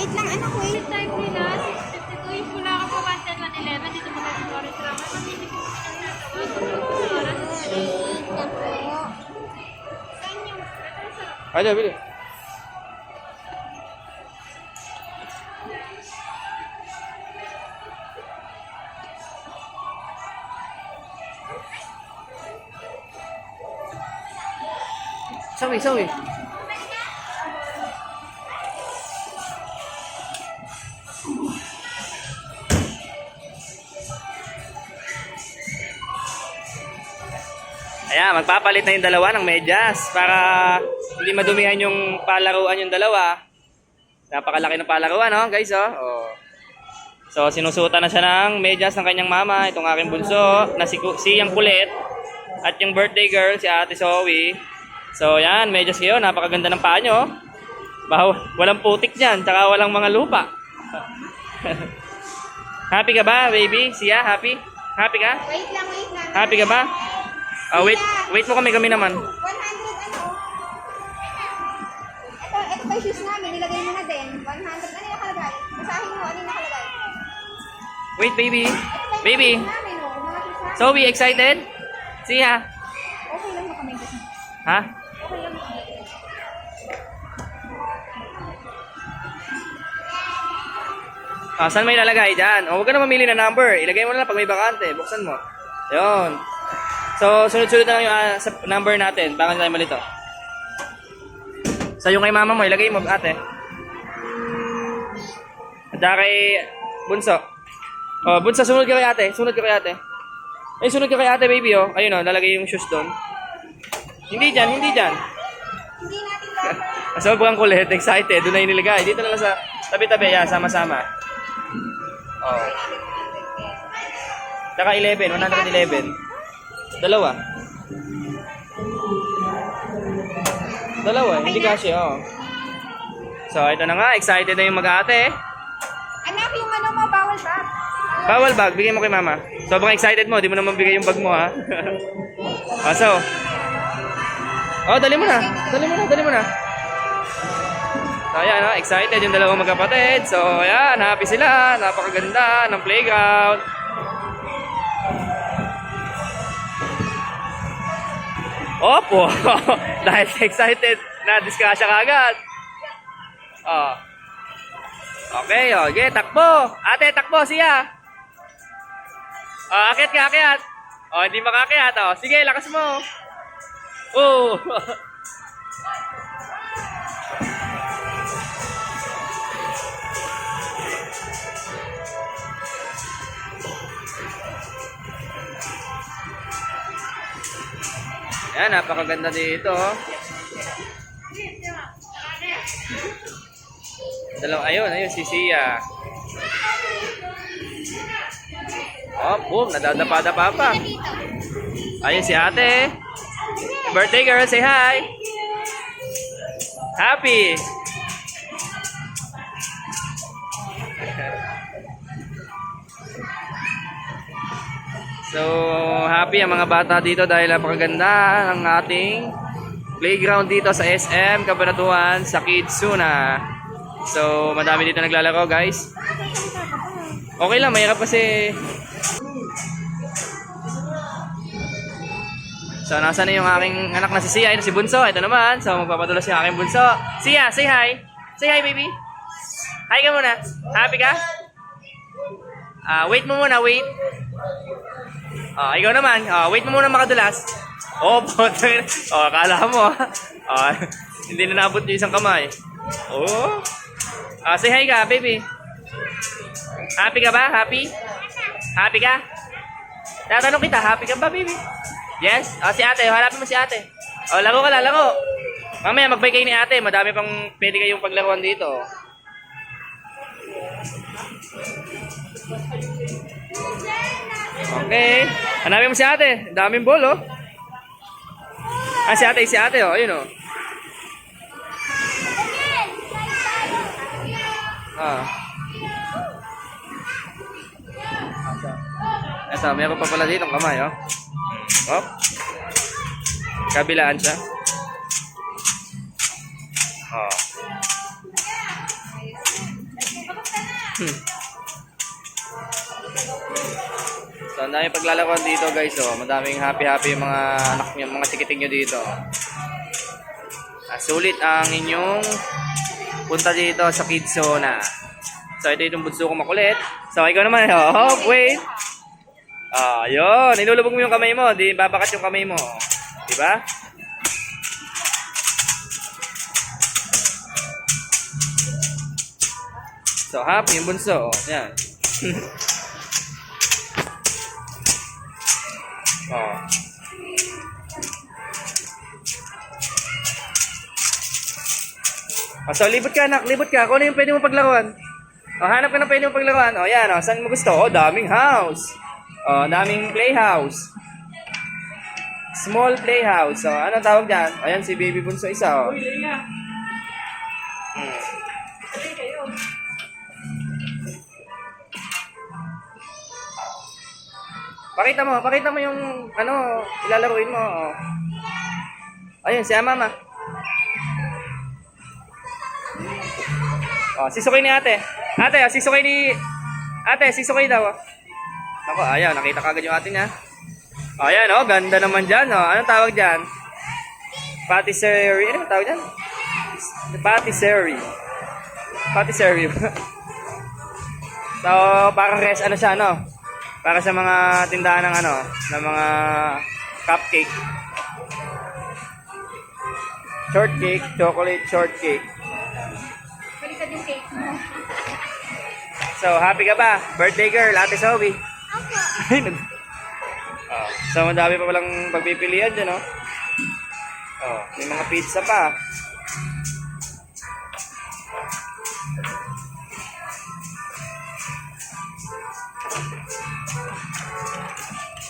Wait lang, anak, wait. Yung time nila, 6:52, yung pula ka pa 1:10, 1:11, dito pa tayo sa orange lang. Mamimili ko siya na oras. Ayo, bili. Sawi, sawi. Ayan, magpapalit na yung dalawa ng medyas para hindi madumihan yung palaruan yung dalawa. Napakalaki ng palaruan, no, guys, oh. Oh. So, sinusutan na siya ng medyas ng kanyang mama, itong aking bunso, na si Yang Kulit, at yung birthday girl, si Ate Zoe. So, yan, medyas kayo, napakaganda ng paa nyo. Walang putik dyan, tsaka walang mga lupa. Happy ka ba, baby? Siya, happy? Happy ka? Wait lang, wait lang. Happy ka ba? Wait mo kami naman. 100 ano? Ito pa yung shoes namin, nilagay mo na din. 100, ano yung nakalagay? Basahin mo, ano yung nakalagay? Wait, baby. Ito pa yung Baby. shoes namin, oh. Mga shoes namin. Zoe, excited? Siya. Okay lang na kami kasi. Ha? Okay lang na kami. Ah, saan may ilalagay? Diyan. O, huwag ka na mamili na number. Ilagay mo na lang pag may bakante. Buksan mo. Yun. So, sunod-sunod na lang yung sa number natin. Baka tayo malito. So, yung kay mama mo, ilagay mo, ate. At kay bunso. O, bunso, sunod ka kay ate. Sunod ka kay ate. Eh, sunod ka kay ate, baby, oh. Ayun, oh, lalagay yung shoes doon. Hindi dyan, hindi dyan. Hindi natin dapat. Sobrang kulit, excited. Doon na yung nilagay. Dito na lang sa tabi-tabi. Yan, sama-sama. Oh. Tsaka 11, 111. Dalawa, hindi kasi, oh. So, ito na nga, excited na yung mag-ate. Anak, yung ano mo, bawal ba? Bawal bag, bigay mo kay mama. Sobrang excited mo, di mo naman bigay yung bag mo, ha. So, oh, dali mo na. So, ayan, ha, excited yung dalawang magkapatid. So, ayan, happy sila. Napakaganda ng playground. Opo, dahil excited, na-discussion ka agad. Oh. Okay, okay, takbo. Ate, takbo siya. Oh, akyat ka, akyat. Oh, hindi makakyat. Oh, sige, lakas mo. Oh. Ayan, napakaganda dito. Ayun, si Sia. Oh, boom, nadadapa-dapa pa. Ayun si ate. Birthday girl, say hi. Happy. So, happy ang mga bata dito dahil napakaganda ng ating playground dito sa SM Cabanatuan sa Kidsuna. So, madami dito naglalaro, guys. Okay lang, mahirap kasi. So, nasa na yung aking anak na si Sia, ito si Bunso, ito naman. So, magpapadulas yung aking Bunso. Sia, say hi. Say hi, baby. Hi ka muna. Happy ka? Wait mo muna, wait. Ikaw naman. Wait mo muna makadulas. Oh, putang. Akala mo. Hindi na naabot yung isang kamay. Oh. Say hi ka, baby. Happy ka ba? Happy? Happy ka? Tatanong kita, happy ka ba, baby? Yes? Si ate. Hanapin mo si ate. Laro ka lang, laro. Mamaya mag-bye kayo ni ate. Madami pang pwede kayong paglaruan dito. Okay. Hanapin mo si ate. Daming ball, oh. Si ate, oh. Ayun, oh. Ito, meron pa pala dito ang kamay, oh. Oh. Kabilaan siya. Oh. So, ang dami paglalaruan dito guys, oh. Madaming happy-happy yung mga anak niyo, mga chikiting nyo dito. Sulit ang inyong punta dito sa Kids Zona. So, ito yung bunso ko makulit. So, ikaw naman, oh, wait. Yun. Inulubog mo yung kamay mo. Di babakat yung kamay mo. Diba? So, happy yung bunso. Yan. Oh. So, libot ka anak, libot ka. Kung ano yung pwede mo paglaruan. Hanap ka ng pwede mo paglaruan. Yan, saan mo gusto? Daming house. Daming playhouse. Small playhouse. Ano tawag dyan? Ayan, si Baby Bunso isa, Uy, Leia. Kayo. Pakita mo yung, ilalaruin mo. Ayun, siya mama. Sisukay ni ate. Ate, sisukay daw. Ako, ayan, nakita kagad yung ate niya. Ayan, ganda naman dyan. Anong tawag dyan? Patisserie. Ano tawag dyan? Patisserie. So, parang siya, para sa mga tindahan ng ng mga cupcake. Shortcake, chocolate shortcake. Baliktad yung cake mo. So, happy ka ba? Birthday girl, Ate Zoe. Opo. So, madami pa palang pagpipilian dyan, may mga pizza pa.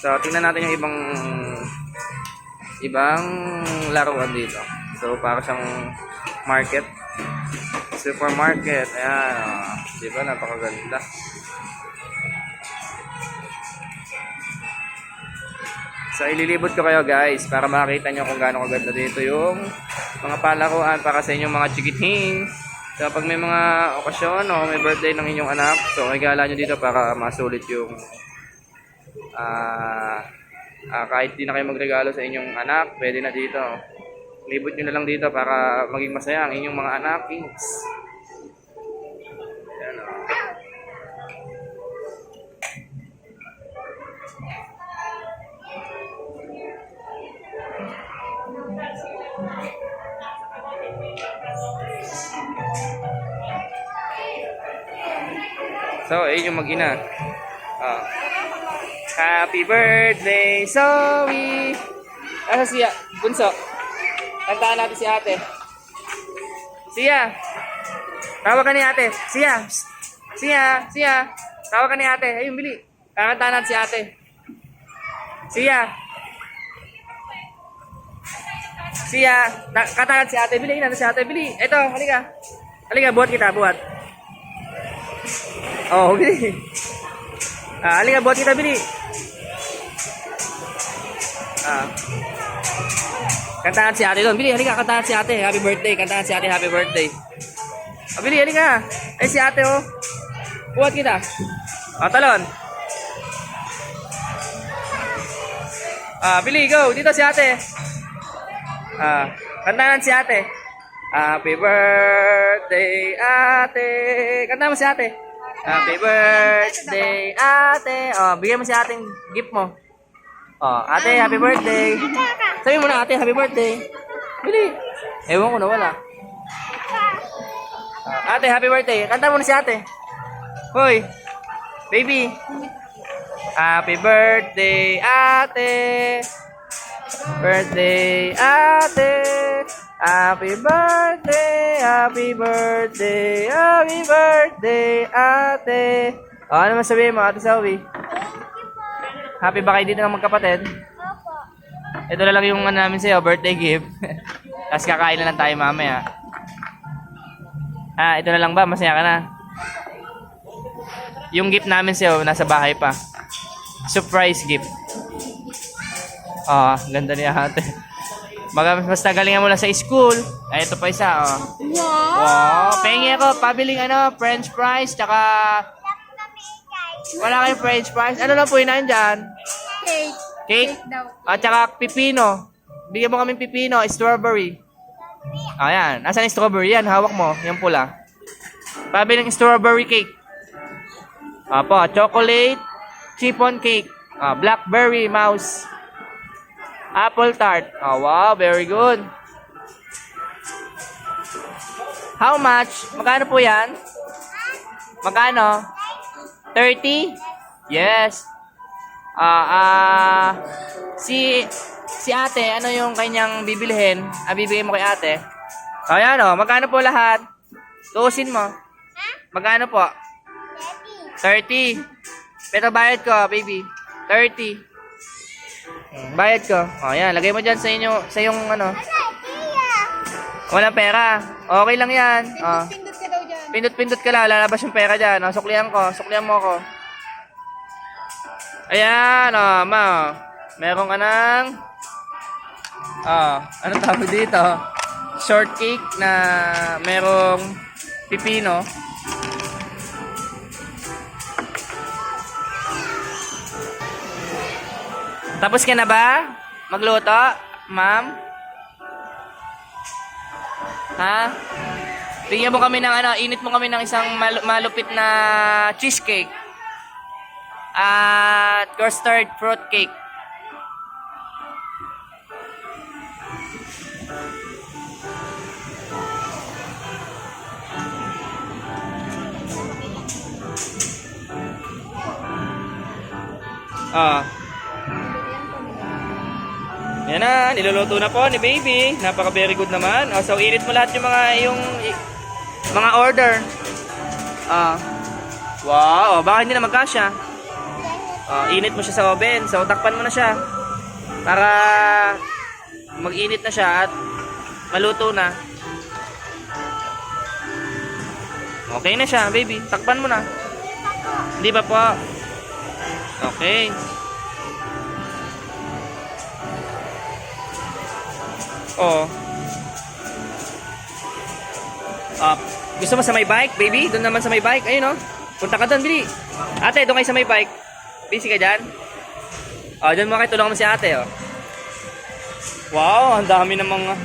So, tingnan natin yung ibang laruan dito. So, para siyang market. Supermarket. Ayan. Diba? Napakaganda. So, ililibot ko kayo guys para makita nyo kung gaano kaganda dito yung mga palaruan para sa inyong mga chikiting. So, pag may mga okasyon o may birthday ng inyong anak, so, regala nyo dito para masulit yung kahit di na kayo magregalo sa inyong anak, pwede na dito. Libot nyo na lang dito para maging masaya ang inyong mga anak. Ayan, So, ayun yung mag-ina. Happy birthday, Zoe! Asa siya? Bunso. Kantaan natin si ate. Siya! Tawag ka ni ate. Siya! Siya! Tawag ka ni ate. Ayun, bili. Kantaan natin si ate. Siya! Kantaan natin si ate. Bili. Natin si ate. Bili. Ito, halika. Halika, buhat kita. Buhat. Bili. Halika, buhat kita. Bili. Kantahan si ate doon. Bili, halika, kantahan si ate. Happy birthday. Kantahan si ate, happy birthday. Bili, halika. Ay, si ate, buhat kita. Talon. Bili, go. Dito si ate. Kantahan si ate. Happy birthday, ate. Kantahan mo si ate. Happy birthday, ate. Bigyan mo si ating gift mo. Ate, happy birthday. Sabi mo na, ate, happy birthday. Bili. Ewan ko na, wala. Ate, happy birthday. Kanta mo na si ate. Hoy, baby. Happy birthday, ate. Birthday, ate. Happy birthday, happy birthday, happy birthday, ate. Ano masabihin mo, Ate Zoe? Happy ba kayo dito ng magkapatid? Opo. Ito na lang yung namin sa'yo, birthday gift. Tapos kakain na lang tayo mamaya. Ito na lang ba? Masaya ka na? Yung gift namin sa'yo, nasa bahay pa. Surprise gift. Ganda niya ate. Basta galingan mo lang sa school. Ay, ito pa isa, oh. Wow! Wow, pengi ako, pabiling french fries, tsaka... Wala kayong french fries? Ano lang po yun dyan? Cake. Cake? daw. At tsaka pipino. Bigyan mo kaming pipino, strawberry. Ayan, asan yung strawberry? Yan, hawak mo, yung pula. Pabiling strawberry cake. Apo, chocolate, chiffon cake. Blackberry mouse. Apple tart. Oh, wow, very good. How much? Magkano po yan? Magkano? 30? Yes. Si ate, ano yung kanyang bibilhin? Bibigay mo kay ate? Ayan o, magkano po lahat? Tuusin mo. Magkano po? 30. Pero bayad ko, baby. 30. Bayad ko. O, yan. Lagay mo dyan sa inyo, sa yung ano. Walang pera. Okay lang yan. O. Pindot ka daw dyan. Pindot-pindot ka lang. Lalabas yung pera dyan. O, suklihan ko. Suklihan mo ako. Ayan. O, ma. O. Meron ka ng... Anong tawag dito? Shortcake na merong pipino. Tapos ka na ba? Magluto? Ma'am? Ha? Tingnan mo kami ng init mo kami ng isang malupit na cheesecake. At custard fruit cake. Yan na, niluluto na po ni baby. Napaka very good naman. So init mo lahat yung mga order. Wow, baka hindi na magkasya. Init mo siya sa oven. So takpan mo na siya para mag-init na siya at maluto na. Okay na siya, baby. Takpan mo na. Hindi pa po. Okay. Gusto mo sa may bike, baby? Doon naman sa may bike. Ayun, punta ka doon, Bili. Ate, doon kayo sa may bike. Busy ka dyan? Doon mo kayo, tulungan mo si ate, Wow, ang dami namang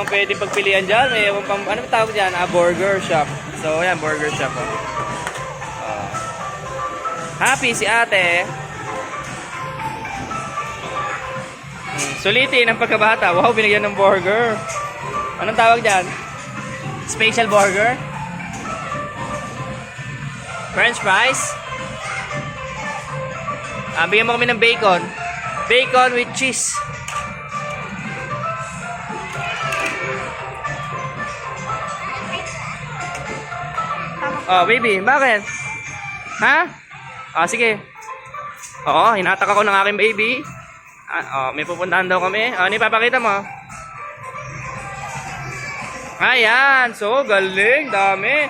pwede pagpilian dyan. May ano tawag dyan? Burger shop. So, ayan, burger shop, happy si ate. Sulitin ang pagkabata. Wow, binigyan ng burger. Anong tawag dyan? Special burger? French fries? Bigyan mo kami ng bacon. Bacon with cheese. Baby, bakit? Ha? Sige. Oo, hinatak ako ng aking baby. May pupuntahan daw kami. Ano ipapakita mo? Ayan. So, galing. Dami.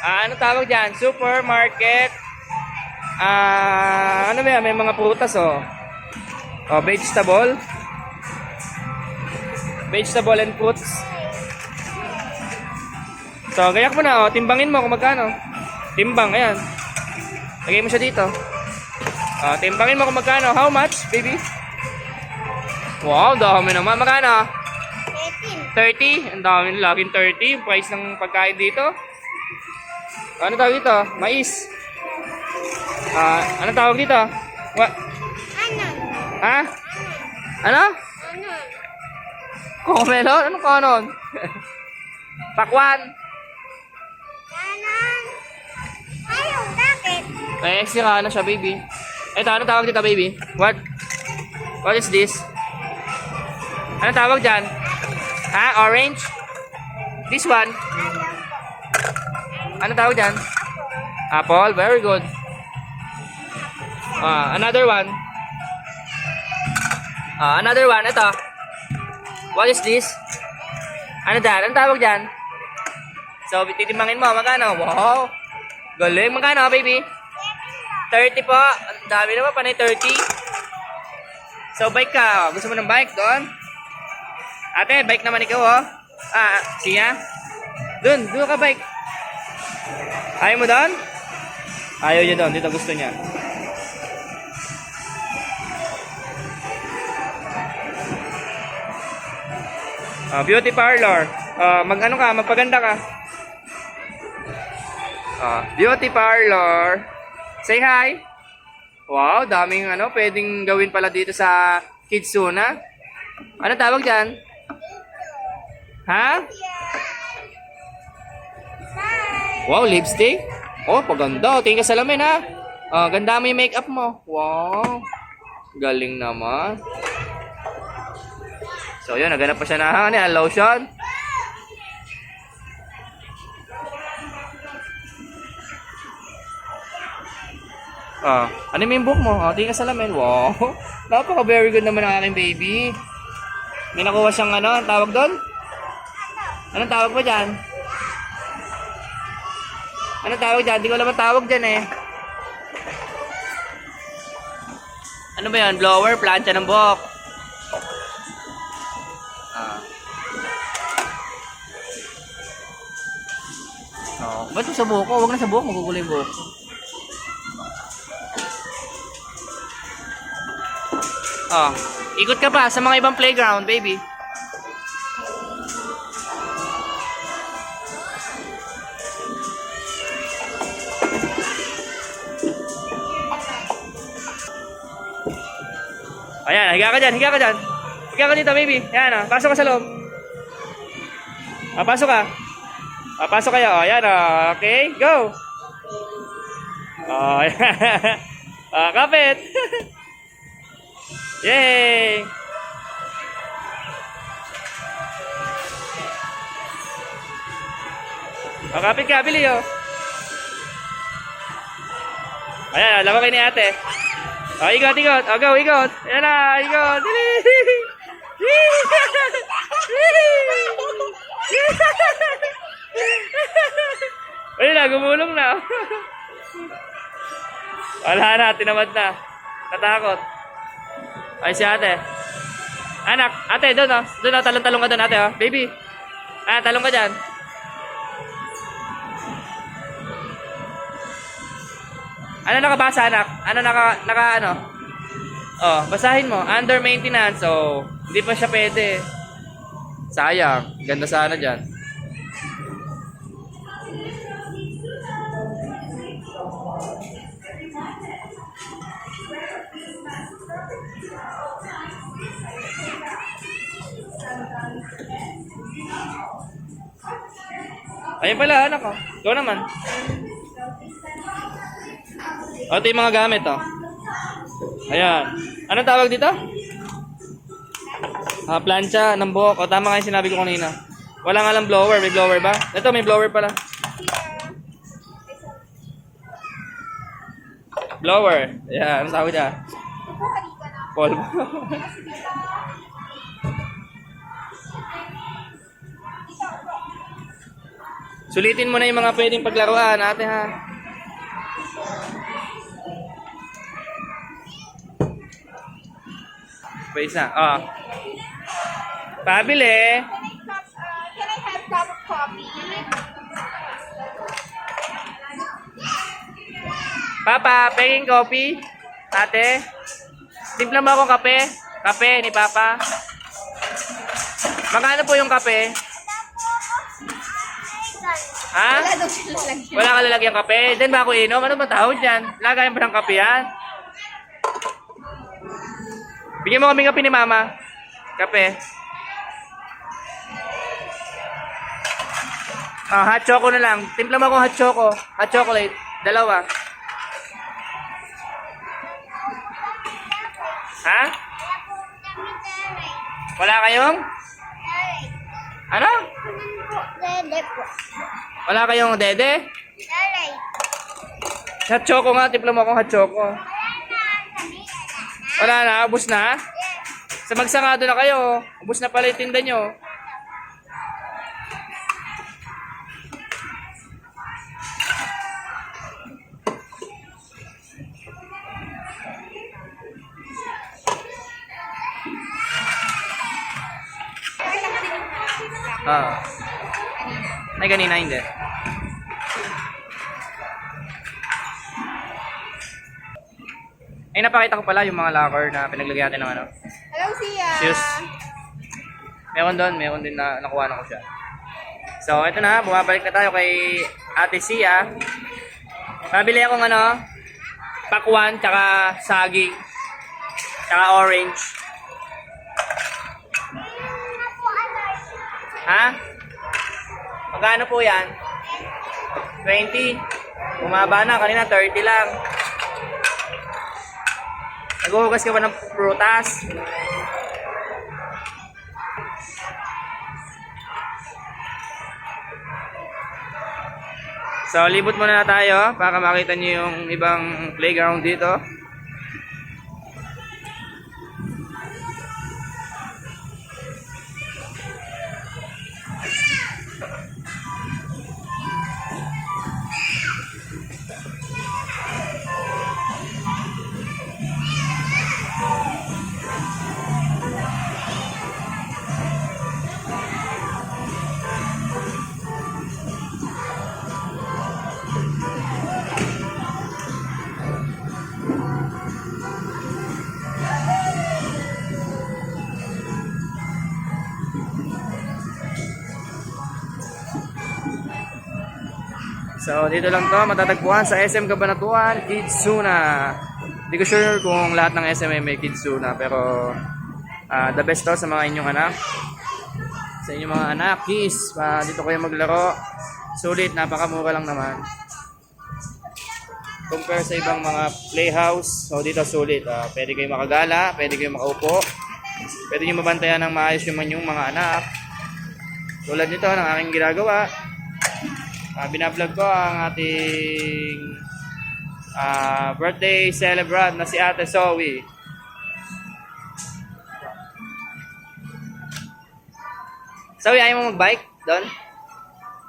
Ano tawag dyan? Supermarket. Ano ba yan? May mga prutas, vegetable. Vegetable and fruits. So, gayak mo na, timbangin mo kung magkano. Timbang, ayan. Lagay mo siya dito. Timbangin mo kung magkano. How much, baby? Wow, dami naman. Magkano? 30. Ang dami, laging 30. Yung price ng pagkain dito. Ano tawag dito? Mais. Ano tawag dito? What? Ha? Ano? Cocomelon? Anong kanon? Pakwan. Sira na siya, baby. Ito, ano tawag dito, baby? What? What is this? Ano tawag dyan? Orange? This one? Ano tawag dyan? Apple? Very good. Another one. Another one. Ito. What is this? Ano dyan? Ano tawag dyan? So, titimangin mo. Magkano? Wow. Galing. Magkano, baby? 30 po. Ang dami naman. Panay 30. So, bike ka. Gusto mo ng bike doon? Ate, bike naman ikaw, oh. Siya? Doon ka bike. Ayaw mo doon? Ayaw niya doon, dito gusto niya. Beauty parlor. Mag-ano ka, magpaganda ka. Beauty parlor. Say hi. Wow, daming pwedeng gawin pala dito sa Kidsuna. Ano tawag dyan? Ha? Wow, lipstick? Oh, paganda. Tingin ka sa lamin, ha? Ganda mo yung makeup mo. Wow. Galing naman. So, yun. Naganap pa siya na lotion. Ano yung book mo? Tingin ka sa lamin. Wow. Napaka-very good naman ang aking baby. May nakuha siyang ang tawag doon? Anong tawag mo dyan? Anong tawag dyan? Hindi ko alam ang tawag dyan eh. Ano ba yan? Blower? Plancha ng buhok. Ba't sa buhok ko? Huwag na sa buhok. Magugulo yung buhok ko. Ikot ka pa sa mga ibang playground, baby. Ayan, higa ka dyan. Higa ka dito, baby. Ayan, pasok ka sa loob. Pasok ka. Pasok kayo. Ayan, okay, go. Kapit. Yay! Kapit ka, bili Ayan, laro kayo ni ate. Ikot. Go, ikot. Ayan na, ikot. Ayun na, gumulong na. Wala na, tinamad na. Natakot. Ay, si ate. Anak, ate, doon talong-talong ka doon, ate, baby. Talong ka dyan. Ano nakabasa, anak? Ano basahin mo. Under maintenance. Hindi pa siya pwede. Sayang. Ganda sana dyan. Ayun pala, anak ko. Ikaw naman. Ito yung mga gamit, Ayan. Anong tawag dito? Plancha ng buhok. Tama nga yung sinabi ko kanina. Wala nga lang blower. May blower ba? Ito, may blower pala. Blower. Ayan. Anong tawag dyan? Polvo. Sulitin mo na yung mga pwedeng paglaruan, ate, ha? Pa isa. Pabili. Can I have cup of coffee? Papa, penging coffee? Ate? Timpla mo akong kape? Kape ni Papa? Magkano po yung kape? Ha? Wala daw siya lalagyan. Wala ka lalagyan kape? Then ba ako inom? Ano ba tawag dyan? Lagayan ba ng kape yan? Bigyan mo kami kape ni Mama. Kape. Hot choco na lang. Timpla mo akong hot choco. Hot chocolate. 2. Ha? Wala kayong? Ano? Dede po. Wala kayong dede? Dede. Hot choco nga. Timpla mo akong hot choco. Wala na? Ubus na? Sa magsarado na kayo. Ubus na pala yung tinda nyo. Ah. Ay, kanina hindi. Ay, napakita ko pala yung mga locker na pinaglagyan natin ng ano. Hello, Sia. Shoes. Meron doon, meron din na nakuha na ko siya. So, ito na, bumabalik na tayo kay Ate Sia. Nabili akong ano, pakwan, tsaka saging, tsaka orange. Ha? Magkano po yan? 20. Bumaba na, kanina 30 lang. Naghuhugas ka ba ng prutas? So, libot muna na tayo para makita nyo yung ibang playground dito. So, dito lang to matatagpuan sa SM Cabanatuan, Kidsuna. Hindi ko sure kung lahat ng SM ay may Kidsuna, pero the best to sa mga inyong anak. Sa inyong mga anak, kids, dito kayo maglaro. Sulit, napakamura lang naman. Compare sa ibang mga playhouse, so dito sulit. Pwede kayo makagala, pwede kayo makaupo. Pwede nyo mabantayan ng maayos yung mga anak. Tulad nito ng aking ginagawa. Binablog ko ang ating birthday celebrant na si Ate Zoe. Zoe, ayaw mo mag-bike doon?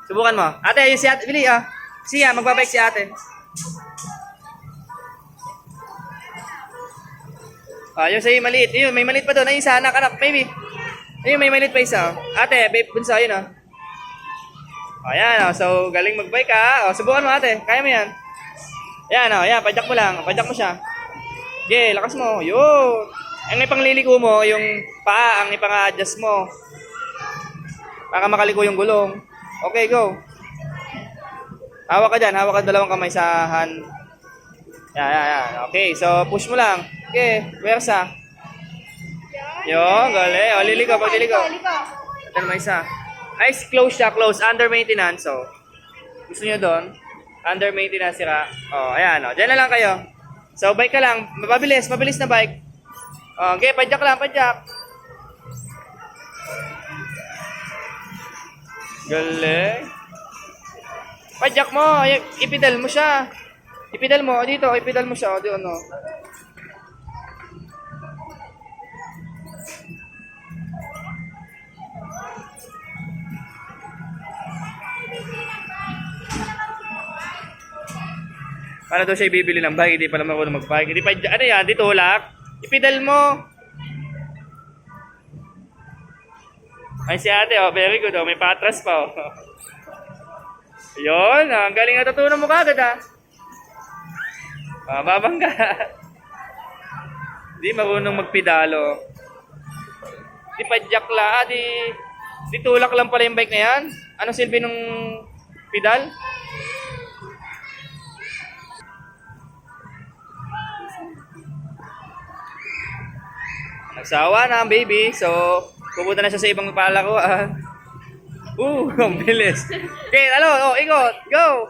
Subukan mo. Ate, yung si Ate, bili Siya, magbabike si Ate. Yung sa'yo maliit. Yun, may maliit pa doon. Ayun sa anak, baby. Ayun, may maliit pa isa. Ate, babe, bunso, ayun Ayan, so galing mag-bike ka. Subukan mo ate, kaya mo yan. Ayan, ayan, padyak mo lang. Padyak mo siya. Okay, lakas mo. Yun. Ang ipangliliko mo, yung paa, ang ipang-adjust mo. Para makaliko yung gulong. Okay, go. Hawak ka dyan, hawak ka dalawang kamay sa hand. Yan. Okay, so push mo lang. Okay, versa. Yun, galing. O, liliko, pagliliko. Ito naman isa. Ay, close siya, close. Under maintenance, so. Gusto niyo doon? Under maintenance sira. Ayan, Diyan na lang kayo. So, bike ka lang. Mabilis na bike. Okay, padyak lang, padyak. Galing. Padyak mo. Ipidal mo siya. Ipidal mo. Dito, ipidal mo siya. Doon, Para daw siya bibili ng bike, hindi pala marunong mag-bike. Hindi pa, ano yan, dito tulak. Ipidal mo. Ay si ate, very good, may patras pa, Yun, ang galing natutunan mo kagad, Babangga. Hindi marunong magpidalo. Di padyak la, di tulak lang pala yung bike na yan. Anong silbi nung pedal? Nagsawa na ang baby, so pupunta na siya sa ibang palaruan. Ang bilis. Okay, ikot, go!